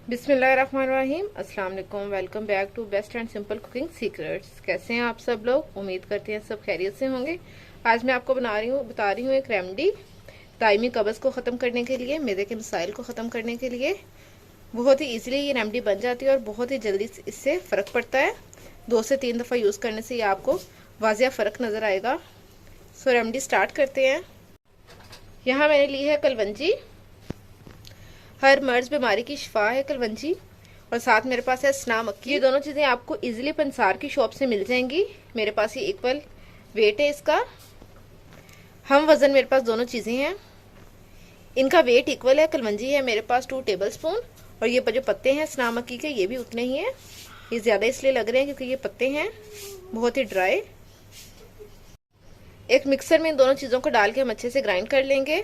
बिस्मिल्लाहिर्रहमानिर्रहीम। अस्सलाम वालेकुम। Welcome back to best and simple cooking secrets. कैसे हैं आप सब लोग? उम्मीद करते हैं सब खैरियत से होंगे। आज मैं आपको बता रही हूँ एक रेमेडी दायमी कब्ज़ को ख़त्म करने के लिए, मैदे के मसाइल को ख़त्म करने के लिए। बहुत ही ईजिली ये रेमेडी बन जाती है और बहुत ही जल्दी इससे फ़र्क पड़ता है। 2 से 3 दफ़ा यूज़ करने से ये आपको वाज़िया फ़र्क नज़र आएगा। सो रेमेडी स्टार्ट करते हैं। यहाँ मैंने ली है कलवंजी। हर मर्ज बीमारी की शिफा है कलवंजी। और साथ मेरे पास है सना मक्की। ये दोनों चीज़ें आपको इजीली पंसार की शॉप से मिल जाएंगी। मेरे पास ये इक्वल वेट है इसका, हम वज़न मेरे पास दोनों चीज़ें हैं, इनका वेट इक्वल है। कलवंजी है मेरे पास 2 टेबलस्पून और ये जो पत्ते हैं सना मक्की के ये भी उतने ही हैं। ये ज़्यादा इसलिए लग रहे हैं क्योंकि ये पत्ते हैं बहुत ही ड्राई। एक मिक्सर में इन दोनों चीज़ों को डाल के हम अच्छे से ग्राइंड कर लेंगे।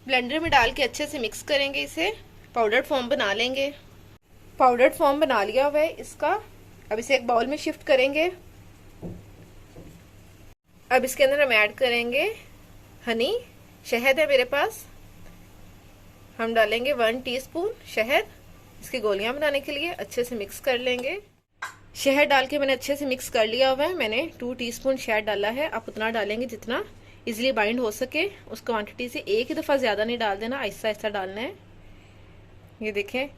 ब्लेंडर में डाल के अच्छे से मिक्स करेंगे, इसे पाउडर फॉर्म बना लेंगे। पाउडर फॉर्म बना लिया हुआ है इसका। अब इसे एक बाउल में शिफ्ट करेंगे। अब इसके अंदर हम ऐड करेंगे हनी, शहद है मेरे पास। हम डालेंगे 1 टीस्पून शहद, इसकी गोलियां बनाने के लिए अच्छे से मिक्स कर लेंगे। शहद डाल के मैंने अच्छे से मिक्स कर लिया हुआ है। मैंने 2 टीस्पून शहद डाला है। आप उतना डालेंगे जितना इजीली बाइंड हो सके उस क्वांटिटी से। एक ही दफ़ा ज़्यादा नहीं डाल देना, आहिस्ता आहिस्ता डालना है। ये देखें,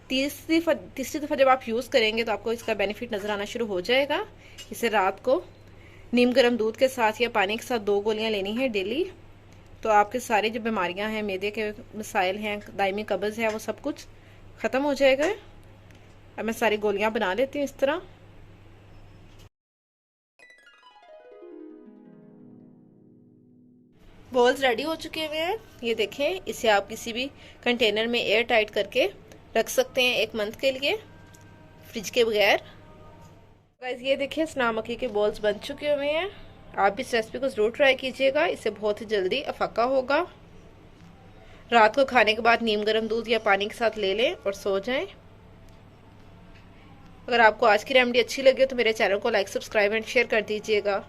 तीसरी दफ़ा जब आप यूज़ करेंगे तो आपको इसका बेनिफिट नज़र आना शुरू हो जाएगा। इसे रात को नीम गर्म दूध के साथ या पानी के साथ 2 गोलियां लेनी है डेली। तो आपके सारे जो बीमारियां हैं, मैदे के मसाइल हैं, दायमी कब्ज़ है, वो सब कुछ ख़त्म हो जाएगा। अब मैं सारी गोलियां बना लेती हूँ इस तरह। बॉल्स रेडी हो चुके हुए हैं। ये देखें, इसे आप किसी भी कंटेनर में एयर टाइट करके रख सकते हैं 1 मंथ के लिए, फ्रिज के बगैर। गाइस ये देखिए, सना मक्की के बॉल्स बन चुके हुए हैं। आप भी इस रेसिपी को ज़रूर ट्राई कीजिएगा, इससे बहुत ही जल्दी अफाका होगा। रात को खाने के बाद नीम गर्म दूध या पानी के साथ ले लें और सो जाएं। अगर आपको आज की रेमेडी अच्छी लगे तो मेरे चैनल को लाइक, सब्सक्राइब एंड शेयर कर दीजिएगा।